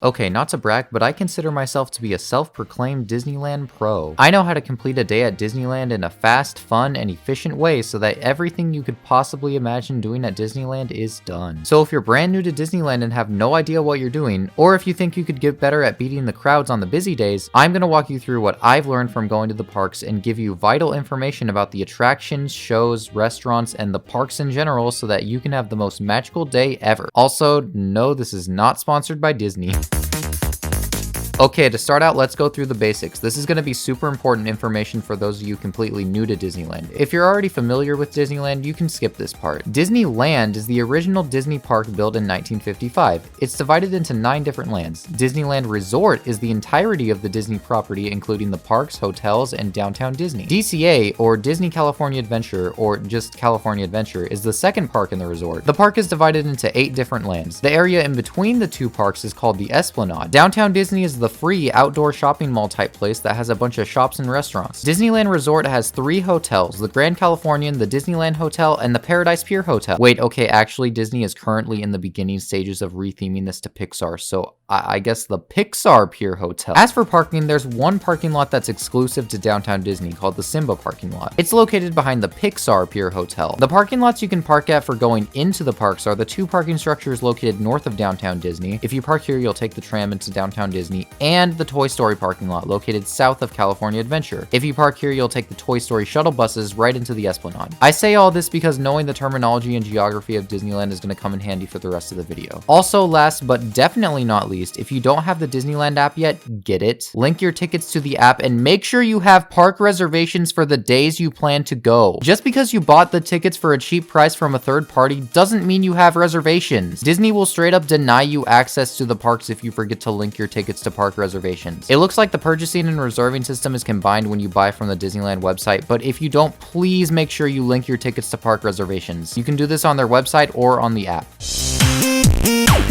Okay, not to brag, but I consider myself to be a self-proclaimed Disneyland pro. I know how to complete a day at Disneyland in a fast, fun, and efficient way so that everything you could possibly imagine doing at Disneyland is done. So if you're brand new to Disneyland and have no idea what you're doing, or if you think you could get better at beating the crowds on the busy days, I'm going to walk you through what I've learned from going to the parks and give you vital information about the attractions, shows, restaurants, and the parks in general so that you can have the most magical day ever. Also, no, this is not sponsored by Disney. Okay, to start out, let's go through the basics. This is going to be super important information for those of you completely new to Disneyland. If you're already familiar with Disneyland, you can skip this part. Disneyland is the original Disney park built in 1955. It's divided into 9 different lands. Disneyland Resort is the entirety of the Disney property, including the parks, hotels, and downtown Disney. DCA, or Disney California Adventure, or just California Adventure, is the second park in the resort. The park is divided into 8 different lands. The area in between the 2 parks is called the Esplanade. Downtown Disney is the free outdoor shopping mall type place that has a bunch of shops and restaurants. Disneyland Resort has 3 hotels, the Grand Californian, the Disneyland Hotel, and the Paradise Pier Hotel. Wait, okay, actually Disney is currently in the beginning stages of retheming this to Pixar, so I guess the Pixar Pier Hotel. As for parking, there's one parking lot that's exclusive to downtown Disney called the Simba parking lot. It's located behind the Pixar Pier Hotel. The parking lots you can park at for going into the parks are the 2 parking structures located north of downtown Disney. If you park here, you'll take the tram into downtown Disney, and the Toy Story parking lot located south of California Adventure. If you park here, you'll take the Toy Story shuttle buses right into the Esplanade. I say all this because knowing the terminology and geography of Disneyland is going to come in handy for the rest of the video. Also, last but definitely not least, if you don't have the Disneyland app yet, get it. Link your tickets to the app and make sure you have park reservations for the days you plan to go. Just because you bought the tickets for a cheap price from a third party doesn't mean you have reservations. Disney will straight up deny you access to the parks if you forget to link your tickets to park reservations. It looks like the purchasing and reserving system is combined when you buy from the Disneyland website, but if you don't, please make sure you link your tickets to park reservations. You can do this on their website or on the app.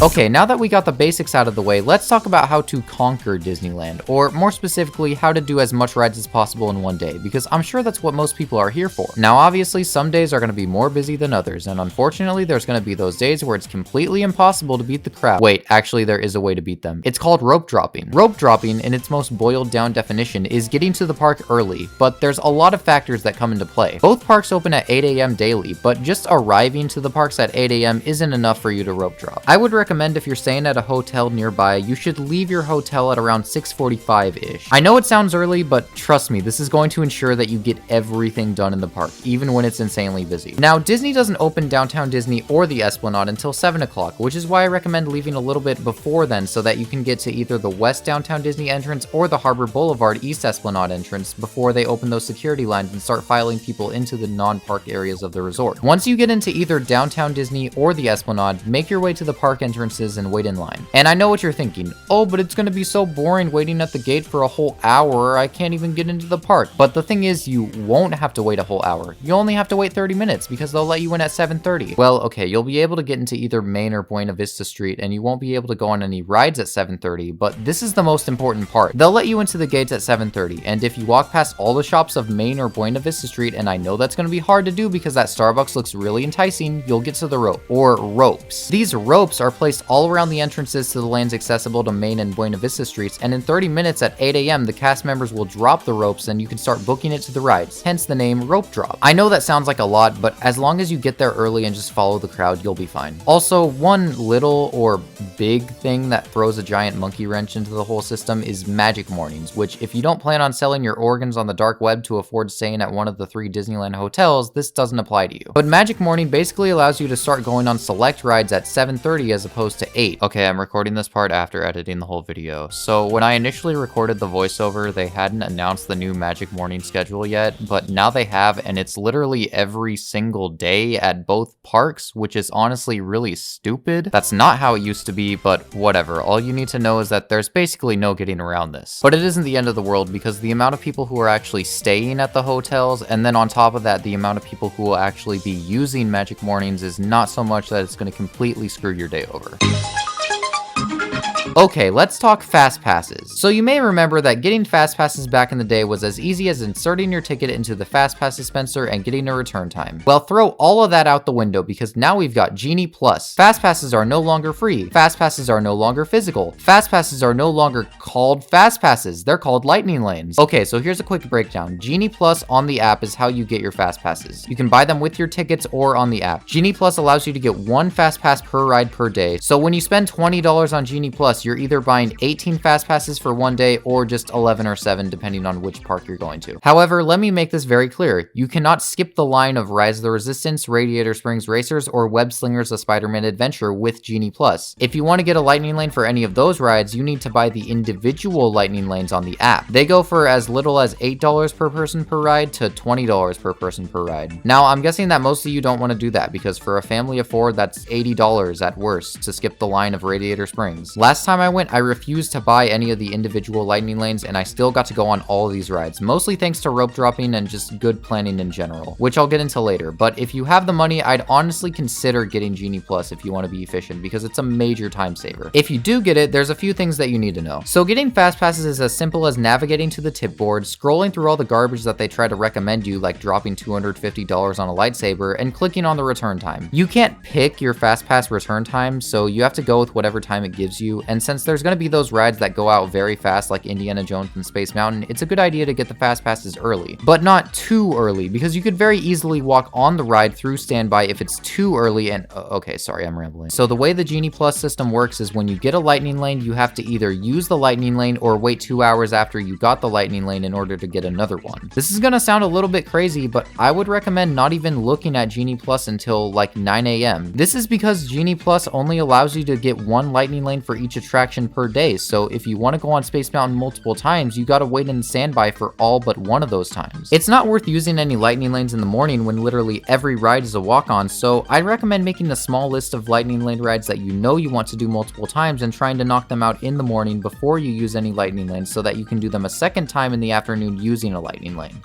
Okay, now that we got the basics out of the way, let's talk about how to conquer Disneyland, or more specifically, how to do as much rides as possible in one day, because I'm sure that's what most people are here for. Now, obviously, some days are going to be more busy than others, and unfortunately, there's going to be those days where it's completely impossible to beat the crowd. Wait, actually, there is a way to beat them. It's called rope dropping. Rope dropping, in its most boiled down definition, is getting to the park early, but there's a lot of factors that come into play. Both parks open at 8 a.m. daily, but just arriving to the parks at 8 a.m. isn't enough for you to rope drop. I would recommend if you're staying at a hotel nearby, you should leave your hotel at around 6:45-ish. I know it sounds early, but trust me, this is going to ensure that you get everything done in the park, even when it's insanely busy. Now, Disney doesn't open downtown Disney or the Esplanade until 7 o'clock, which is why I recommend leaving a little bit before then so that you can get to either the West Downtown Disney entrance or the Harbor Boulevard East Esplanade entrance before they open those security lines and start filing people into the non-park areas of the resort. Once you get into either downtown Disney or the Esplanade, make your way to the park entrances and wait in line. And I know what you're thinking, oh, but it's going to be so boring waiting at the gate for a whole hour, I can't even get into the park. But the thing is, you won't have to wait a whole hour. You only have to wait 30 minutes because they'll let you in at 7:30. Well, okay, you'll be able to get into either Main or Buena Vista Street, and you won't be able to go on any rides at 7:30, but this is the most important part. They'll let you into the gates at 7:30, and if you walk past all the shops of Main or Buena Vista Street, and I know that's going to be hard to do because that Starbucks looks really enticing, you'll get to the rope, or ropes. These ropes are placed all around the entrances to the lanes accessible to Main and Buena Vista Streets, and in 30 minutes at 8 a.m. the cast members will drop the ropes and you can start booking it to the rides, hence the name rope drop. I know that sounds like a lot, but as long as you get there early and just follow the crowd, you'll be fine. Also, one little or big thing that throws a giant monkey wrench into the whole system is magic mornings, which if you don't plan on selling your organs on the dark web to afford staying at one of the 3 Disneyland hotels, this doesn't apply to you. But magic morning basically allows you to start going on select rides at 7:30 as opposed to 8. Okay, I'm recording this part after editing the whole video. So when I initially recorded the voiceover, they hadn't announced the new Magic Morning schedule yet, but now they have, and it's literally every single day at both parks, which is honestly really stupid. That's not how it used to be, but whatever. All you need to know is that there's basically no getting around this. But it isn't the end of the world because the amount of people who are actually staying at the hotels, and then on top of that, the amount of people who will actually be using Magic Mornings is not so much that it's going to completely screw your day over. Okay, let's talk fast passes. So you may remember that getting fast passes back in the day was as easy as inserting your ticket into the fast pass dispenser and getting a return time. Well, throw all of that out the window because now we've got Genie Plus. Fast passes are no longer free. Fast passes are no longer physical. Fast passes are no longer called fast passes. They're called lightning lanes. Okay, so here's a quick breakdown. Genie Plus on the app is how you get your fast passes. You can buy them with your tickets or on the app. Genie Plus allows you to get one fast pass per ride per day. So when you spend $20 on Genie Plus, you're either buying 18 fast passes for one day or just 11 or 7 depending on which park you're going to. However, let me make this very clear. You cannot skip the line of Rise of the Resistance, Radiator Springs Racers, or Web Slingers A Spider-Man Adventure with Genie Plus. If you want to get a lightning lane for any of those rides, you need to buy the individual lightning lanes on the app. They go for as little as $8 per person per ride to $20 per person per ride. Now, I'm guessing that most of you don't want to do that because for a family of 4, that's $80 at worst to skip the line of Radiator Springs. Last time I went, I refused to buy any of the individual lightning lanes and I still got to go on all of these rides, mostly thanks to rope dropping and just good planning in general, which I'll get into later. But if you have the money, I'd honestly consider getting Genie Plus if you want to be efficient because it's a major time saver. If you do get it, there's a few things that you need to know. So getting fast passes is as simple as navigating to the tip board, scrolling through all the garbage that they try to recommend you, like dropping $250 on a lightsaber, and clicking on the return time. You can't pick your fast pass return time, so you have to go with whatever time it gives you, and since there's going to be those rides that go out very fast like Indiana Jones and Space Mountain, it's a good idea to get the fast passes early, but not too early because you could very easily walk on the ride through standby if it's too early and okay, sorry, I'm rambling. So the way the Genie Plus system works is when you get a lightning lane, you have to either use the lightning lane or wait 2 hours after you got the lightning lane in order to get another one. This is gonna sound a little bit crazy, but I would recommend not even looking at Genie Plus until like 9 a.m. This is because Genie Plus only allows you to get one lightning lane for each attraction per day, so if you want to go on Space Mountain multiple times, you gotta wait in standby for all but one of those times. It's not worth using any lightning lanes in the morning when literally every ride is a walk-on, so I'd recommend making a small list of lightning lane rides that you know you want to do multiple times and trying to knock them out in the morning before you use any lightning lanes so that you can do them a second time in the afternoon using a lightning lane.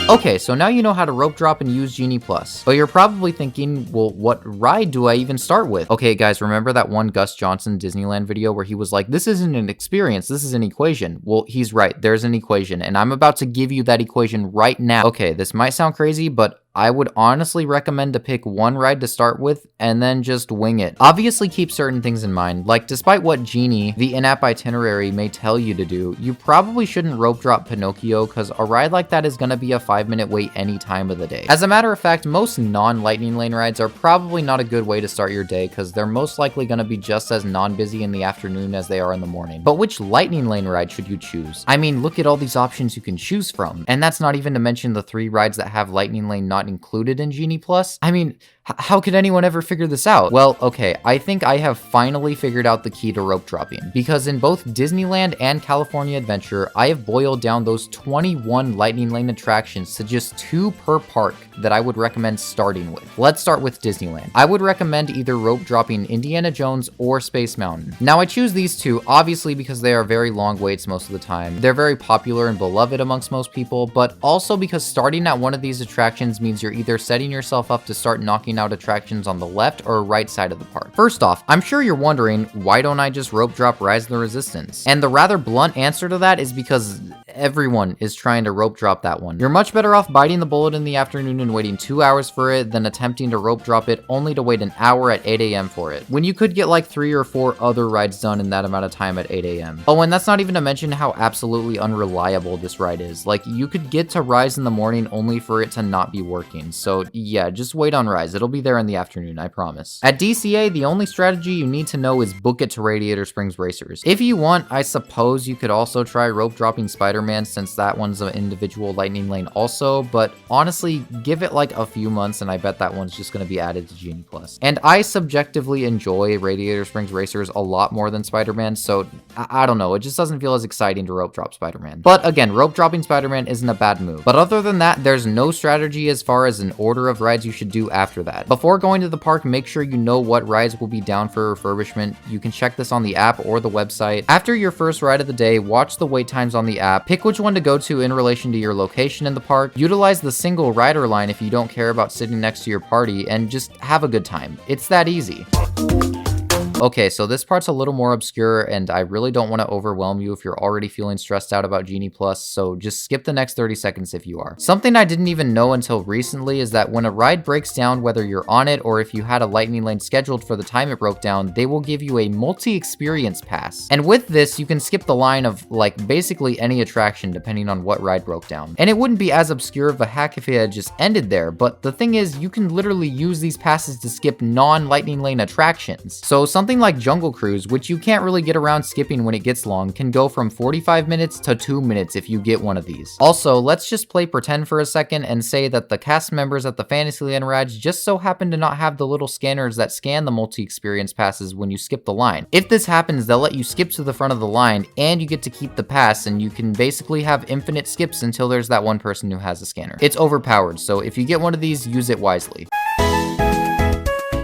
Okay, so now you know how to rope drop and use Genie Plus, but you're probably thinking, well, what ride do I even start with? Okay, guys, remember that one Gus Johnson Disneyland video where he was like, this isn't an experience, this is an equation? Well, he's right, there's an equation, and I'm about to give you that equation right now. Okay, this might sound crazy, but I would honestly recommend to pick one ride to start with and then just wing it. Obviously keep certain things in mind, like despite what Genie, the in-app itinerary, may tell you to do, you probably shouldn't rope drop Pinocchio because a ride like that is going to be a 5-minute wait any time of the day. As a matter of fact, most non-lightning lane rides are probably not a good way to start your day because they're most likely going to be just as non-busy in the afternoon as they are in the morning. But which lightning lane ride should you choose? I mean, look at all these options you can choose from, and that's not even to mention the 3 rides that have lightning lane not included in Genie Plus. I mean, how could anyone ever figure this out? Well, okay, I think I have finally figured out the key to rope dropping, because in both Disneyland and California Adventure, I have boiled down those 21 lightning lane attractions to just 2 per park that I would recommend starting with. Let's start with Disneyland. I would recommend either rope dropping Indiana Jones or Space Mountain. Now, I choose these 2 obviously because they are very long waits most of the time. They're very popular and beloved amongst most people, but also because starting at one of these attractions means you're either setting yourself up to start knocking out attractions on the left or right side of the park. First off, I'm sure you're wondering, why don't I just rope drop Rise of the Resistance? And the rather blunt answer to that is because everyone is trying to rope drop that one. You're much better off biting the bullet in the afternoon and waiting 2 hours for it than attempting to rope drop it only to wait an hour at 8 a.m. for it, when you could get like 3 or 4 other rides done in that amount of time at 8 a.m. Oh, and that's not even to mention how absolutely unreliable this ride is. Like, you could get to Rise in the morning only for it to not be working. So yeah, just wait on Rise. It'll be there in the afternoon, I promise. At DCA, the only strategy you need to know is book it to Radiator Springs Racers. If you want, I suppose you could also try rope dropping Spider-Man, since that one's an individual lightning lane also, but honestly, give it like a few months and I bet that one's just going to be added to Genie Plus. And I subjectively enjoy Radiator Springs Racers a lot more than Spider-Man, so I don't know, it just doesn't feel as exciting to rope drop Spider-Man. But again, rope dropping Spider-Man isn't a bad move. But other than that, there's no strategy as far as an order of rides you should do after that. Before going to the park, make sure you know what rides will be down for refurbishment. You can check this on the app or the website. After your first ride of the day, watch the wait times on the app, pick which one to go to in relation to your location in the park, utilize the single rider line if you don't care about sitting next to your party, and just have a good time. It's that easy. Okay, so this part's a little more obscure, and I really don't want to overwhelm you if you're already feeling stressed out about Genie Plus, so just skip the next 30 seconds if you are. Something I didn't even know until recently is that when a ride breaks down, whether you're on it or if you had a lightning lane scheduled for the time it broke down, they will give you a multi-experience pass. And with this, you can skip the line of like basically any attraction depending on what ride broke down. And it wouldn't be as obscure of a hack if it had just ended there, but the thing is, you can literally use these passes to skip non-lightning lane attractions. So something like Jungle Cruise, which you can't really get around skipping when it gets long, can go from 45 minutes to 2 minutes if you get one of these. Also, let's just play pretend for a second and say that the cast members at the Fantasyland rides just so happen to not have the little scanners that scan the multi-experience passes when you skip the line. If this happens, they'll let you skip to the front of the line and you get to keep the pass, and you can basically have infinite skips until there's that one person who has a scanner. It's overpowered, so if you get one of these, use it wisely.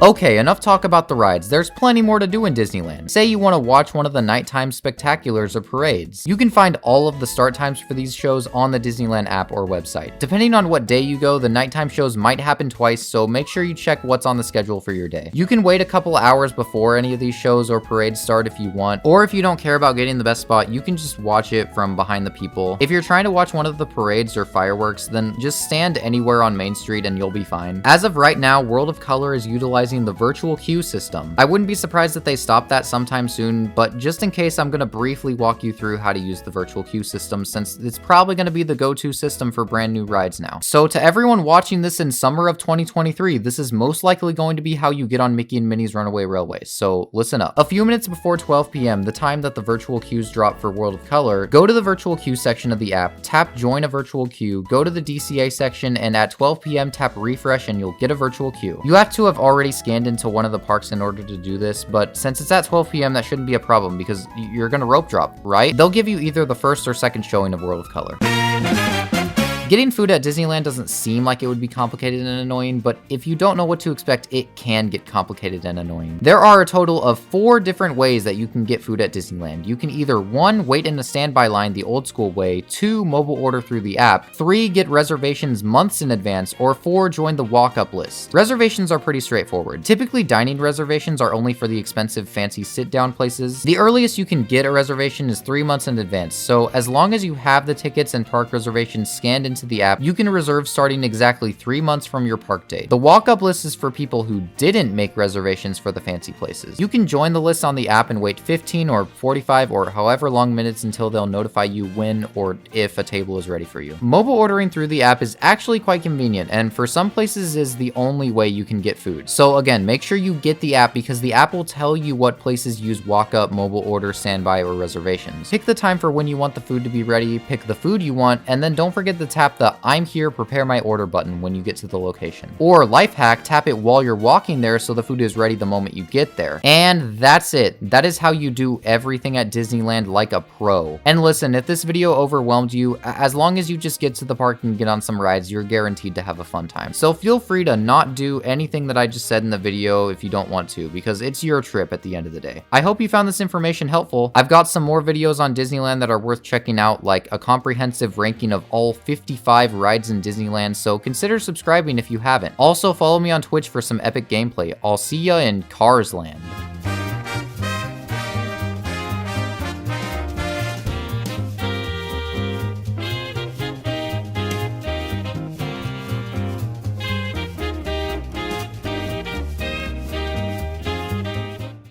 Okay, enough talk about the rides. There's plenty more to do in Disneyland. Say you want to watch one of the nighttime spectaculars or parades. You can find all of the start times for these shows on the Disneyland app or website. Depending on what day you go, the nighttime shows might happen twice, so make sure you check what's on the schedule for your day. You can wait a couple hours before any of these shows or parades start if you want, or if you don't care about getting the best spot, you can just watch it from behind the people. If you're trying to watch one of the parades or fireworks, then just stand anywhere on Main Street and you'll be fine. As of right now, World of Color is utilizing the virtual queue system. I wouldn't be surprised if they stop that sometime soon, but just in case, I'm gonna briefly walk you through how to use the virtual queue system, since it's probably gonna be the go-to system for brand new rides now. So to everyone watching this in summer of 2023, this is most likely going to be how you get on Mickey and Minnie's Runaway Railway, so listen up. A few minutes before 12 p.m., the time that the virtual queues drop for World of Color, go to the virtual queue section of the app, tap join a virtual queue, go to the DCA section, and at 12 p.m. tap refresh and you'll get a virtual queue. You have to have already scanned into one of the parks in order to do this, but since it's at 12 p.m. that shouldn't be a problem because you're gonna rope drop, right? They'll give you either the first or second showing of World of Color. Getting food at Disneyland doesn't seem like it would be complicated and annoying, but if you don't know what to expect, it can get complicated and annoying. There are a total of 4 different ways that you can get food at Disneyland. You can either 1, wait in the standby line the old school way, 2, mobile order through the app, 3, get reservations months in advance, or 4, join the walk-up list. Reservations are pretty straightforward. Typically, dining reservations are only for the expensive fancy sit-down places. The earliest you can get a reservation is 3 months in advance, so as long as you have the tickets and park reservations scanned into the app, you can reserve starting exactly 3 months from your park date. The walk-up list is for people who didn't make reservations for the fancy places. You can join the list on the app and wait 15 or 45 or however long minutes until they'll notify you when or if a table is ready for you. Mobile ordering through the app is actually quite convenient, and for some places is the only way you can get food. So again, make sure you get the app because the app will tell you what places use walk-up, mobile order, standby, or reservations. Pick the time for when you want the food to be ready, pick the food you want, and then don't forget to tap the I'm here, prepare my order button when you get to the location. Or life hack, tap it while you're walking there so the food is ready the moment you get there. And that's it. That is how you do everything at Disneyland like a pro. And listen, if this video overwhelmed you, as long as you just get to the park and get on some rides, you're guaranteed to have a fun time. So feel free to not do anything that I just said in the video if you don't want to, because it's your trip at the end of the day. I hope you found this information helpful. I've got some more videos on Disneyland that are worth checking out, like a comprehensive ranking of all 55 rides in Disneyland, so consider subscribing if you haven't. Also, follow me on Twitch for some epic gameplay. I'll see ya in Cars Land.